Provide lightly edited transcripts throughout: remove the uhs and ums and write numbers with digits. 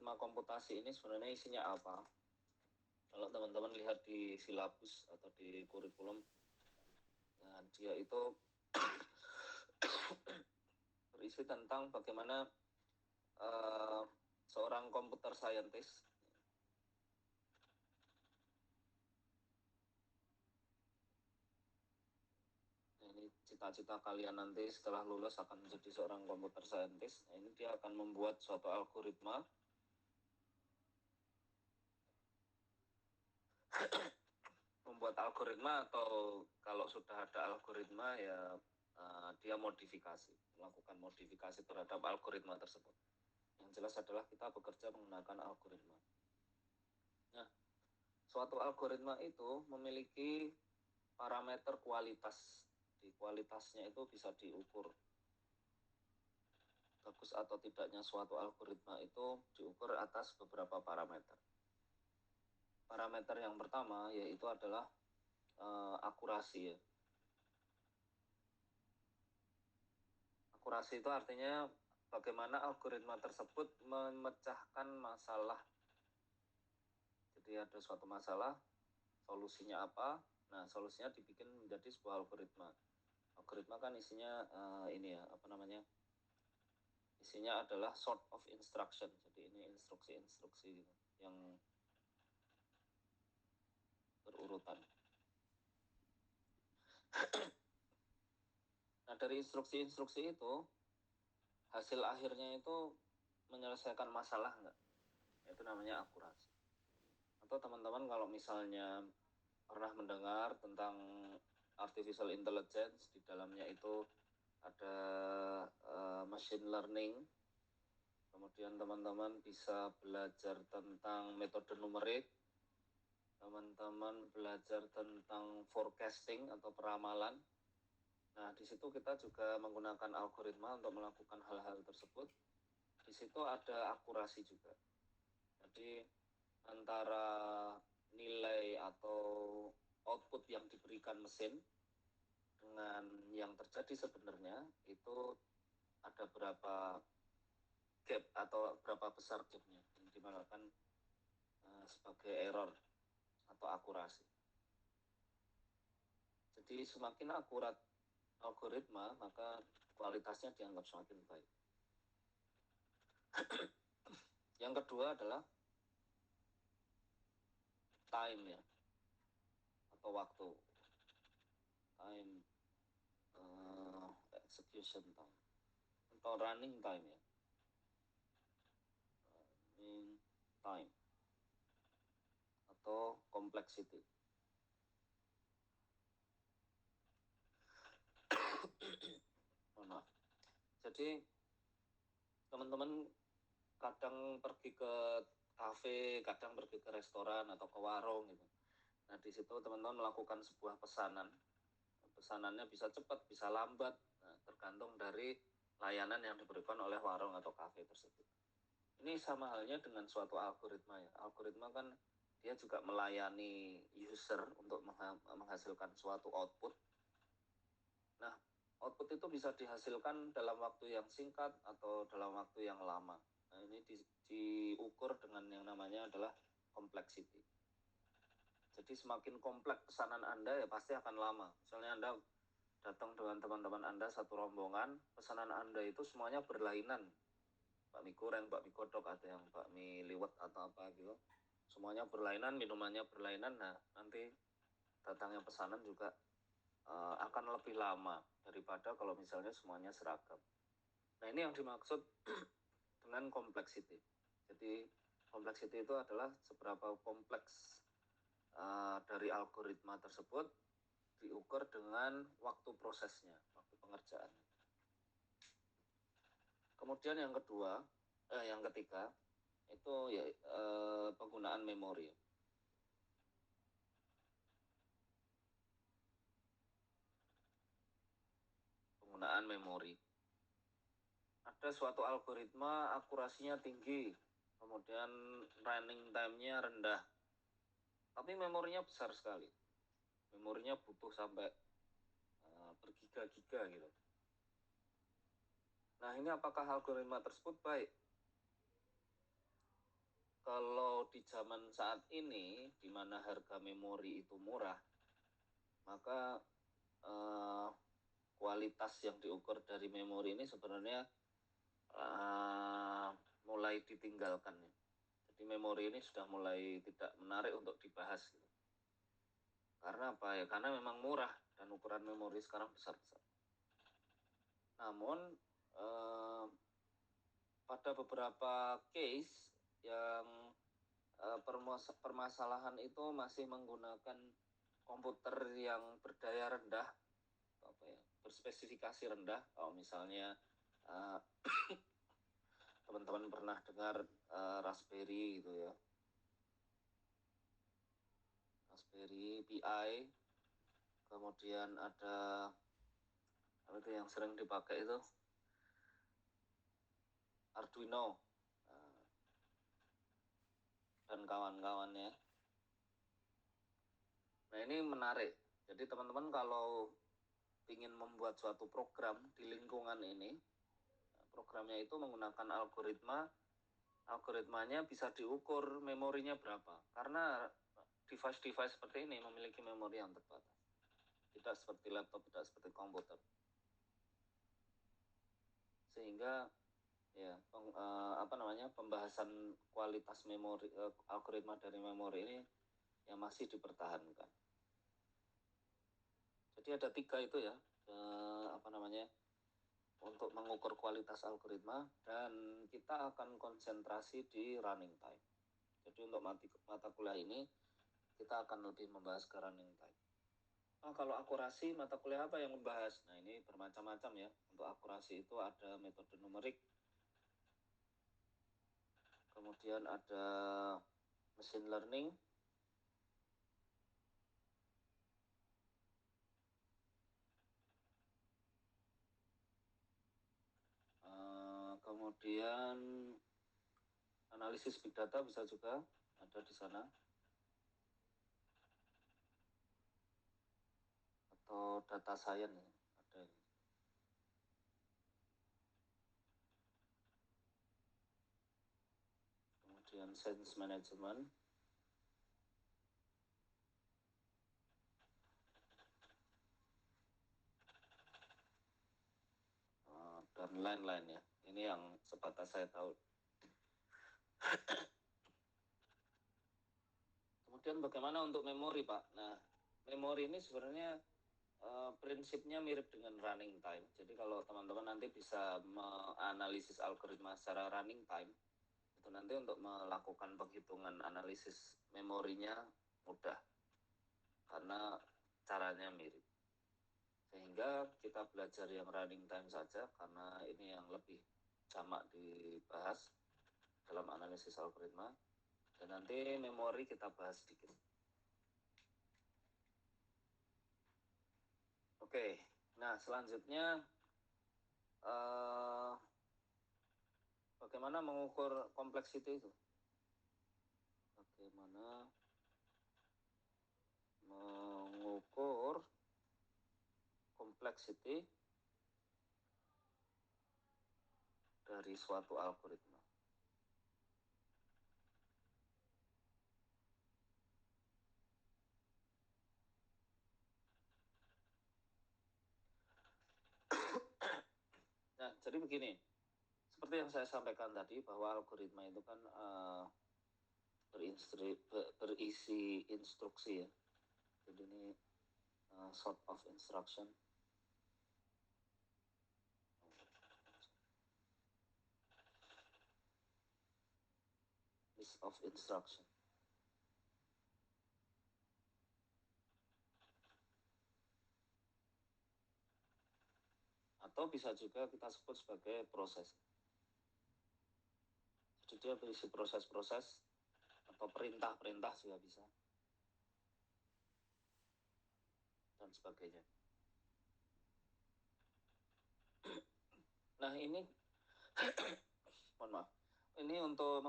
algoritma komputasi ini sebenarnya isinya apa? Kalau teman-teman lihat di silabus atau di kurikulum, nah dia itu berisi tentang bagaimana seorang komputer scientist ini cita-cita kalian nanti setelah lulus akan menjadi seorang komputer scientist. Nah, ini dia akan membuat suatu algoritma atau kalau sudah ada algoritma ya dia melakukan modifikasi terhadap algoritma tersebut. Yang jelas adalah kita bekerja menggunakan algoritma. Nah, suatu algoritma itu memiliki parameter kualitas. Di kualitasnya itu bisa diukur. Bagus atau tidaknya suatu algoritma itu diukur atas beberapa parameter. Parameter yang pertama yaitu adalah akurasi ya. Akurasi itu artinya bagaimana algoritma tersebut memecahkan masalah. Jadi ada suatu masalah, solusinya apa? Nah, solusinya dibikin menjadi sebuah algoritma. Algoritma kan isinya isinya adalah sort of instruction. Jadi ini instruksi-instruksi yang berurutan. Nah, dari instruksi-instruksi itu, hasil akhirnya itu menyelesaikan masalah enggak? Itu namanya akurasi. Atau teman-teman kalau misalnya pernah mendengar tentang artificial intelligence, di dalamnya itu ada machine learning. Kemudian teman-teman bisa belajar tentang metode numerik. Teman-teman belajar tentang forecasting atau peramalan. Nah, di situ kita juga menggunakan algoritma untuk melakukan hal-hal tersebut. Di situ ada akurasi juga. Jadi antara nilai atau output yang diberikan mesin dengan yang terjadi sebenarnya itu ada berapa gap atau berapa besar gapnya yang dimanakan sebagai error atau akurasi. Jadi semakin akurat algoritma maka kualitasnya dianggap semakin baik. Yang kedua adalah time ya, atau waktu, execution time atau running time ya, running time atau complexity. Jadi teman-teman kadang pergi ke kafe, kadang pergi ke restoran atau ke warung gitu. Nah, di situ teman-teman melakukan sebuah pesanan. Pesanannya bisa cepat, bisa lambat, tergantung dari layanan yang diberikan oleh warung atau kafe tersebut. Ini sama halnya dengan suatu algoritma ya. Algoritma kan dia juga melayani user untuk menghasilkan suatu output. Nah, output itu bisa dihasilkan dalam waktu yang singkat atau dalam waktu yang lama. Nah, ini diukur dengan yang namanya adalah complexity. Jadi semakin kompleks pesanan Anda ya pasti akan lama. Misalnya Anda datang dengan teman-teman Anda satu rombongan, pesanan Anda itu semuanya berlainan. Bakmi goreng, bakmi godok, ada yang bakmi liwet atau apa gitu. Semuanya berlainan, minumannya berlainan. Nah, nanti datangnya pesanan juga akan lebih lama daripada kalau misalnya semuanya seragam. Nah, ini yang dimaksud dengan complexity. Jadi complexity itu adalah seberapa kompleks dari algoritma tersebut diukur dengan waktu prosesnya, waktu pengerjaan. Kemudian yang ketiga itu ya penggunaan memori. Penggunaan memori. Ada suatu algoritma akurasinya tinggi, kemudian running time-nya rendah, tapi memorinya besar sekali. Memorinya butuh sampai bergiga-giga gitu. Nah, ini apakah algoritma tersebut baik? kalau di zaman saat ini, di mana harga memori itu murah, maka kualitas yang diukur dari memori ini sebenarnya mulai ditinggalkan. Jadi memori ini sudah mulai tidak menarik untuk dibahas. Karena apa ya? Karena memang murah dan ukuran memori sekarang besar-besar. Namun pada beberapa case yang permasalahan itu masih menggunakan komputer yang berdaya rendah, berspesifikasi rendah. Kalau misalnya teman-teman pernah dengar Raspberry gitu ya, Raspberry Pi, kemudian ada apa itu yang sering dipakai itu Arduino dan kawan-kawannya. Nah ini menarik. Jadi teman-teman kalau ingin membuat suatu program di lingkungan ini, programnya itu menggunakan algoritmanya bisa diukur memorinya berapa. Karena device-device seperti ini memiliki memori yang terbatas. Tidak seperti laptop, tidak seperti komputer. Sehingga ya pembahasan kualitas memori algoritma dari memori ini yang masih dipertahankan. Jadi ada 3 itu ya, untuk mengukur kualitas algoritma, dan kita akan konsentrasi di running time. Jadi untuk mata kuliah ini kita akan lebih membahas ke running time. Nah, kalau akurasi, mata kuliah apa yang membahas? Nah ini bermacam-macam ya. Untuk akurasi itu ada metode numerik, kemudian ada machine learning, kemudian analisis big data bisa juga ada di sana, atau data science ada. Kemudian sense management, dan lain-lain ya. Ini yang sebatas saya tahu. Kemudian bagaimana untuk memori, Pak? Nah, memori ini sebenarnya prinsipnya mirip dengan running time. Jadi kalau teman-teman nanti bisa menganalisis algoritma secara running time, itu nanti untuk melakukan penghitungan analisis memorinya mudah, karena caranya mirip. Sehingga kita belajar yang running time saja, karena ini yang lebih jamak dibahas dalam analisis algoritma. Dan nanti memori kita bahas sedikit. Oke, nah selanjutnya bagaimana mengukur kompleksiti itu? Bagaimana mengukur kompleksiti dari suatu algoritma? Nah, jadi begini, seperti yang saya sampaikan tadi, bahwa algoritma itu kan berisi instruksi ya. Jadi ini sort of instruction. List of instruction. Atau bisa juga kita sebut sebagai proses. Jadi dia berisi proses-proses atau perintah-perintah juga bisa, dan sebagainya. Nah ini mohon maaf, ini untuk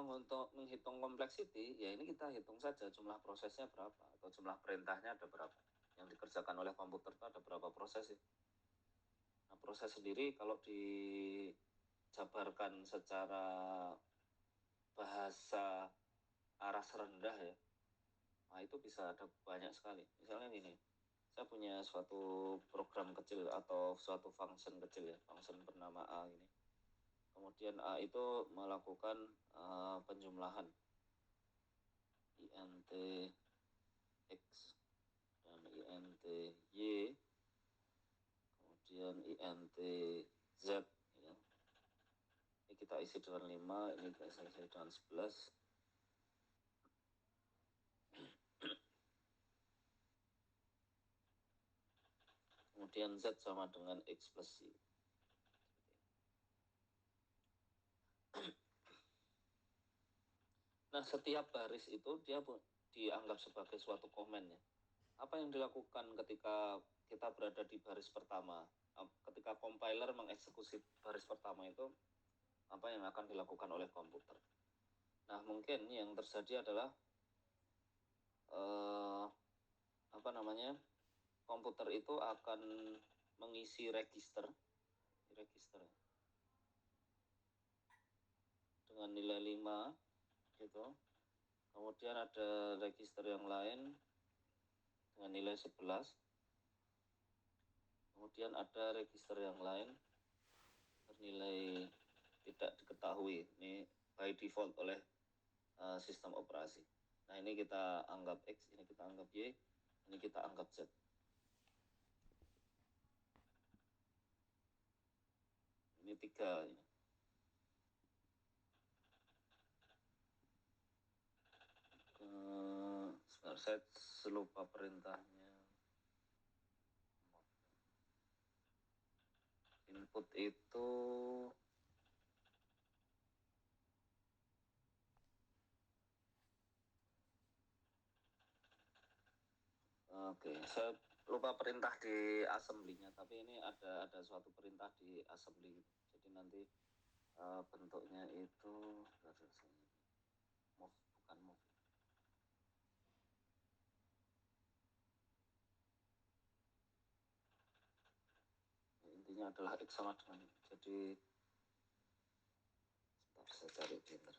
menghitung kompleksiti, ya ini kita hitung saja jumlah prosesnya berapa, atau jumlah perintahnya ada berapa. Yang dikerjakan oleh komputer itu ada berapa proses ya. Nah proses sendiri kalau dijabarkan secara bahasa aras rendah ya, nah itu bisa ada banyak sekali. Misalnya gini, saya punya suatu program kecil atau suatu function kecil ya, function bernama A ini. Kemudian A itu melakukan penjumlahan int x dan int y, kemudian int z ya. Ini kita isi dengan 5, ini kita isi dengan 11. Kemudian z sama dengan x plus y. Nah, setiap baris itu dia dianggap sebagai suatu komen ya. Apa yang dilakukan ketika kita berada di baris pertama? Ketika compiler mengeksekusi baris pertama itu, apa yang akan dilakukan oleh komputer? Nah, mungkin yang terjadi adalah komputer itu akan mengisi register dengan nilai 5 gitu. Kemudian ada register yang lain dengan nilai 11. Kemudian ada register yang lain bernilai tidak diketahui. Ini by default oleh sistem operasi. Nah, ini kita anggap X, ini kita anggap Y, ini kita anggap Z. Ini 3 ya. Sebentar, saya lupa perintahnya. Input itu saya lupa perintah di assembly-nya, tapi ini ada suatu perintah di assembly. Jadi nanti bentuknya itu move, bukan move. Intinya adalah X sama dengan, jadi sebentar saya cari pinter.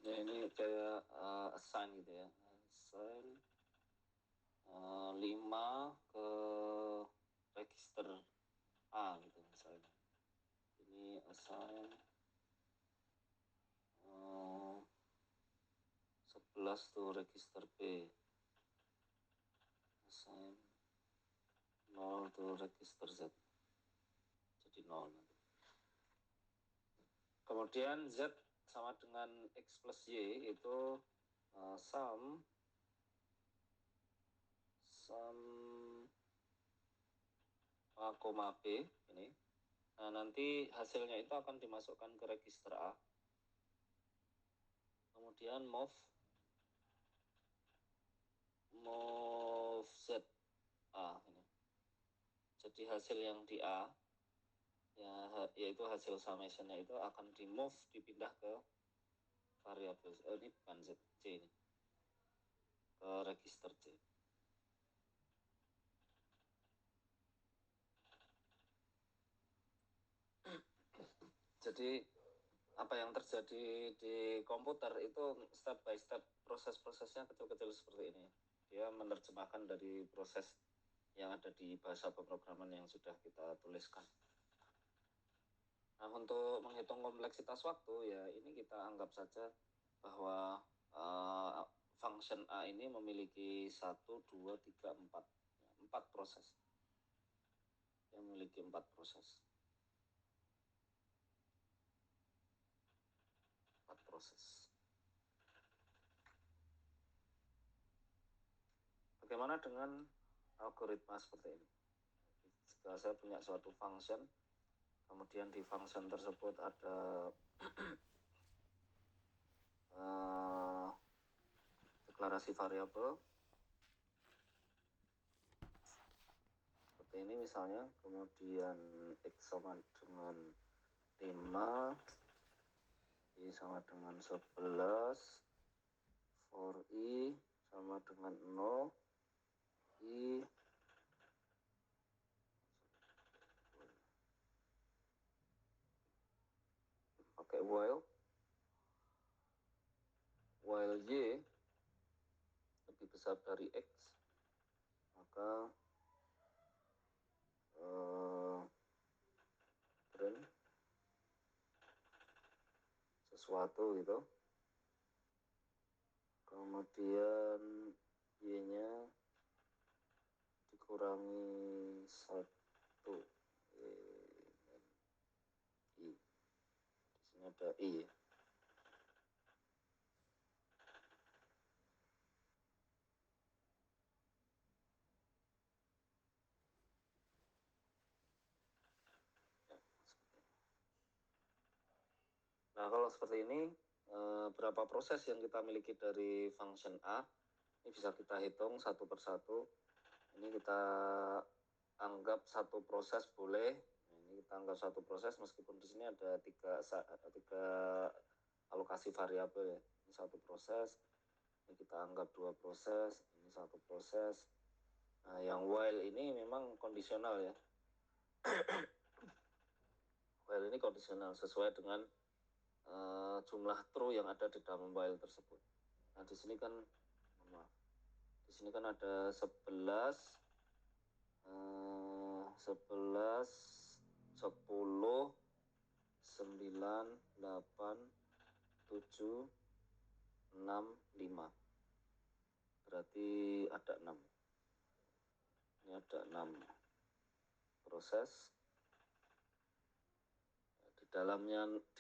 Ya, ini kayak assign gitu ya, assign 5 ke register A gitu misalnya. Ini assign 11 tuh register B, assign 0 tuh register Z, jadi 0 nanti. Kemudian Z sama dengan X plus Y itu sum A, B ini. Nah, nanti hasilnya itu akan dimasukkan ke register A. Kemudian move Z A ini. Jadi hasil yang di A ya, yaitu hasil summation-nya itu akan di move, dipindah ke variabel ini bukan Z, C ini, ke register C. Jadi apa yang terjadi di komputer itu step by step, proses-prosesnya kecil-kecil seperti ini. Dia menerjemahkan dari proses yang ada di bahasa pemrograman yang sudah kita tuliskan. Nah, untuk menghitung kompleksitas waktu ya, ini kita anggap saja bahwa function A ini memiliki 1, 2, 3, 4. 4 proses. Yang memiliki 4 proses. 4 proses. Bagaimana dengan algoritma seperti ini? Jika saya punya suatu function, kemudian di function tersebut ada deklarasi variabel seperti ini misalnya, kemudian x sama dengan 5, y sama dengan 11, for i sama dengan 0, i pakai while y lebih besar dari x, maka print sesuatu gitu, kemudian y-nya dikurangi 1, i. Di sini ada i. Nah, kalau seperti ini, berapa proses yang kita miliki dari function A, ini bisa kita hitung satu persatu. Ini kita anggap satu proses boleh. Ini kita anggap satu proses meskipun di sini ada tiga alokasi variabel ya. Ini satu proses, ini kita anggap 2 proses, ini 1 proses. Nah, yang while ini memang kondisional ya. While ini kondisional sesuai dengan jumlah true yang ada di dalam while tersebut. Nah, di sini kan di sini kan ada 11, 10, 9, 8, 7, 6, 5. Berarti ada 6. Ini ada 6 proses. Di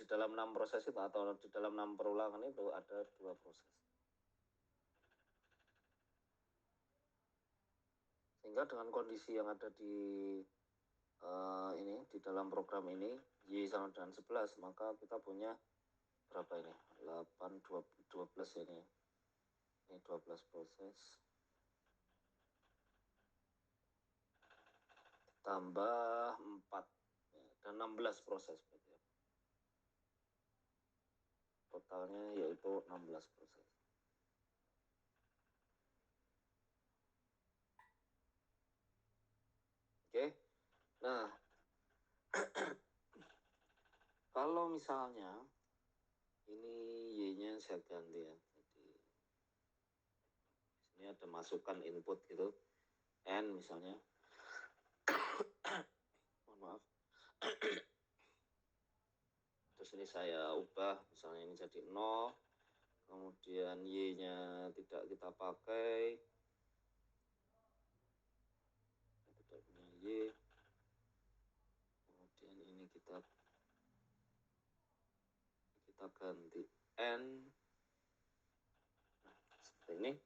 dalam 6 proses itu atau di dalam 6 perulangan itu ada 2 proses. Sehingga dengan kondisi yang ada di dalam program ini y sama dengan 11, maka kita punya berapa ini? 8, 12 ini. Ini 12 proses. Tambah 4 dan 16 proses berarti ya. Totalnya yaitu 16 proses. Oke. Nah, kalau misalnya ini y-nya saya ganti ya. Jadi ini ada masukan input gitu. N misalnya. Mohon maaf. Terus ini saya ubah, misalnya ini jadi 0, kemudian y-nya tidak kita pakai, tidak punya y, kemudian ini kita ganti n, nah, seperti ini.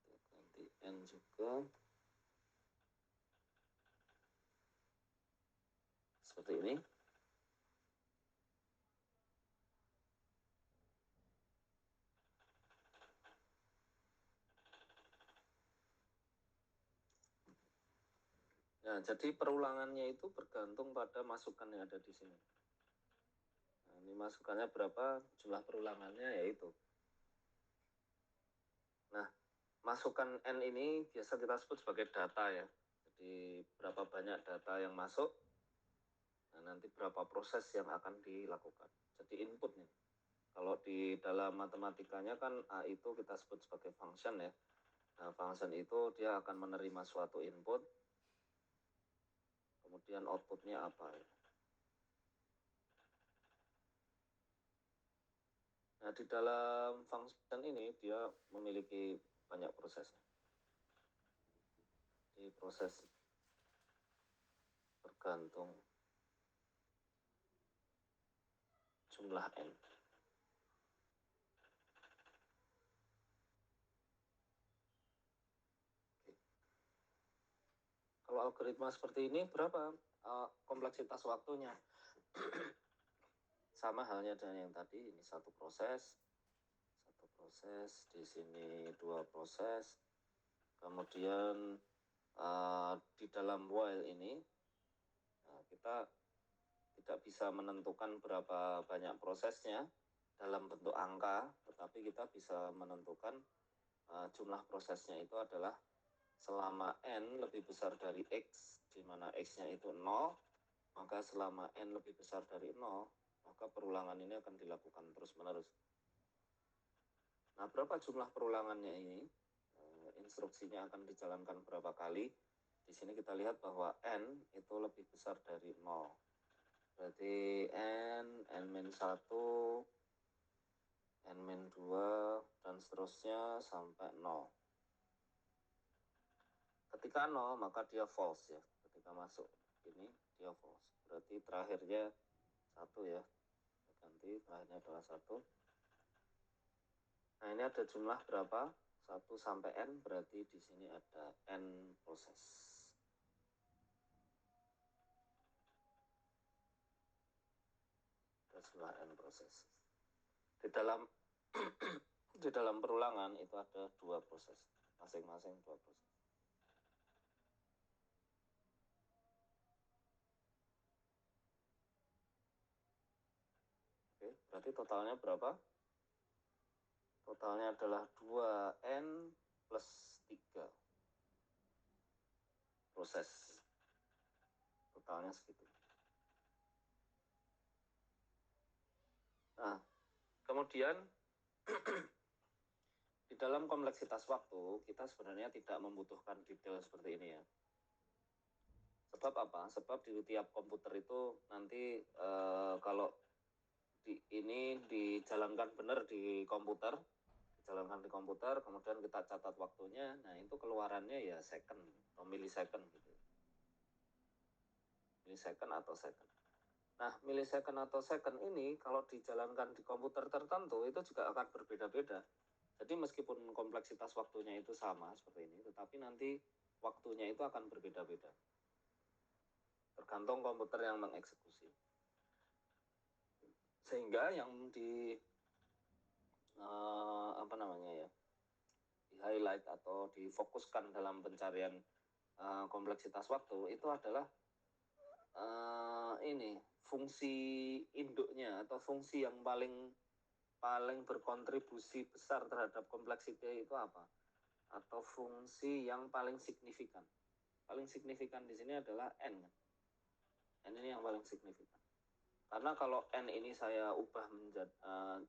Kita ganti n juga, seperti ini. Nah, jadi perulangannya itu bergantung pada masukan yang ada di sini. Nah, ini masukannya berapa, jumlah perulangannya yaitu. Nah, masukan n ini biasa kita sebut sebagai data ya. Jadi berapa banyak data yang masuk, nah, nanti berapa proses yang akan dilakukan. Jadi inputnya. Kalau di dalam matematikanya kan A itu kita sebut sebagai function ya. Nah, function itu dia akan menerima suatu input, kemudian outputnya apa ya. Nah, di dalam function ini dia memiliki banyak proses. Di proses bergantung jumlah n. Kalau algoritma seperti ini berapa kompleksitas waktunya? Sama halnya dengan yang tadi, ini satu proses, di sini dua proses. Kemudian di dalam while ini kita tidak bisa menentukan berapa banyak prosesnya dalam bentuk angka, tetapi kita bisa menentukan jumlah prosesnya itu adalah selama n lebih besar dari x, di mana x-nya itu 0, maka selama n lebih besar dari 0, maka perulangan ini akan dilakukan terus-menerus. Nah, berapa jumlah perulangannya ini? Instruksinya akan dijalankan berapa kali? Di sini kita lihat bahwa n itu lebih besar dari 0. Berarti n-1, n-2, dan seterusnya sampai 0. Ketika 0, maka dia false ya. Ketika masuk ini, dia false. Berarti terakhirnya 1 ya. Ganti, terakhirnya adalah 1. Nah, ini ada jumlah berapa? 1 sampai n, berarti di sini ada n proses. Ada jumlah n proses. Di dalam di dalam perulangan itu ada 2 proses, masing-masing 2 proses. Oke, berarti totalnya berapa? Totalnya adalah 2n plus 3 proses. Totalnya segitu. Nah, kemudian di dalam kompleksitas waktu, kita sebenarnya tidak membutuhkan detail seperti ini ya. Sebab apa? Sebab di tiap komputer itu nanti kalau ini dijalankan benar di komputer, kemudian kita catat waktunya, nah itu keluarannya ya second atau millisecond gitu. Millisecond atau second. Nah, millisecond atau second ini kalau dijalankan di komputer tertentu itu juga akan berbeda-beda. Jadi meskipun kompleksitas waktunya itu sama seperti ini, tetapi nanti waktunya itu akan berbeda-beda. Tergantung komputer yang mengeksekusi. Sehingga yang di di highlight atau difokuskan dalam pencarian kompleksitas waktu itu adalah ini fungsi induknya atau fungsi yang paling berkontribusi besar terhadap kompleksitas itu apa? Atau fungsi yang paling signifikan. Paling signifikan di sini adalah n. N ini yang paling signifikan. Karena kalau n ini saya ubah menjadi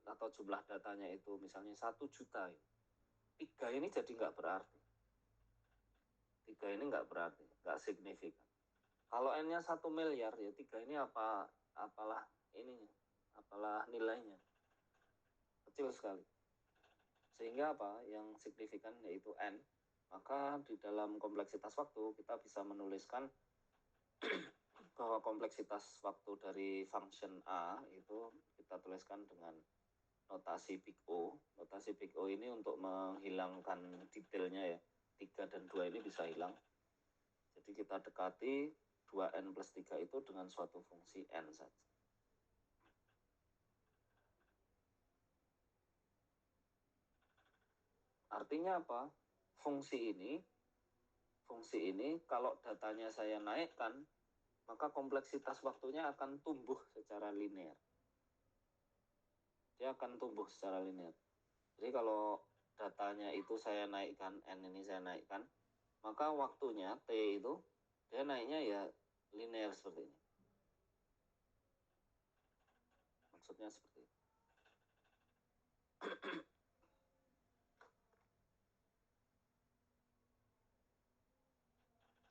atau jumlah datanya itu misalnya 1 juta, 3 ini jadi nggak berarti. 3 ini nggak berarti, nggak signifikan. Kalau n-nya 1 miliar, ya 3 ini apalah ininya, apalah nilainya. Kecil sekali. Sehingga apa? Yang signifikan yaitu n. Maka di dalam kompleksitas waktu kita bisa menuliskan bahwa kompleksitas waktu dari function A itu kita tuliskan dengan notasi big O. Notasi big O ini untuk menghilangkan detailnya ya. 3 dan 2 ini bisa hilang. Jadi kita dekati 2n plus 3 itu dengan suatu fungsi n saja. Artinya apa? Fungsi ini kalau datanya saya naikkan, maka kompleksitas waktunya akan tumbuh secara linear. Dia akan tumbuh secara linear. Jadi kalau datanya itu saya naikkan, n ini saya naikkan, maka waktunya t itu dia naiknya ya linear seperti ini. Maksudnya seperti itu.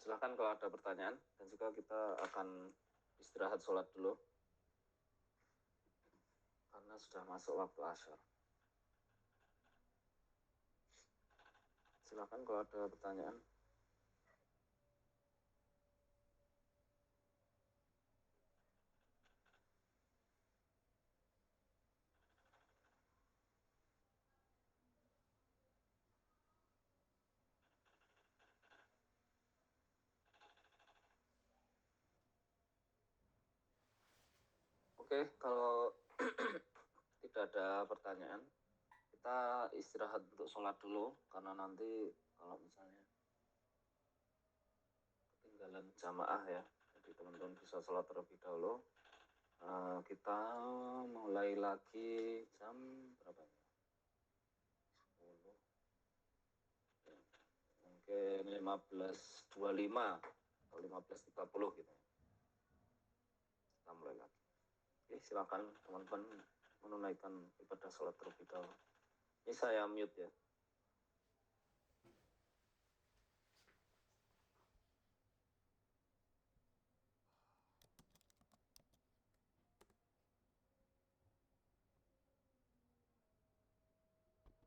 Silahkan kalau ada pertanyaan, dan juga kita akan istirahat sholat dulu karena sudah masuk waktu asyar. Silakan kalau ada pertanyaan. Oke, kalau tidak ada pertanyaan, kita istirahat untuk sholat dulu, karena nanti kalau misalnya ketinggalan jamaah ya, jadi teman-teman bisa sholat terlebih dahulu. Kita mulai lagi jam berapa ya? 10, ya, mungkin 15.25 atau 15.30 gitu. Kita mulai lagi. Oke, silakan teman-teman menunaikan ibadah sholat terlebih dahulu. Ini saya mute ya.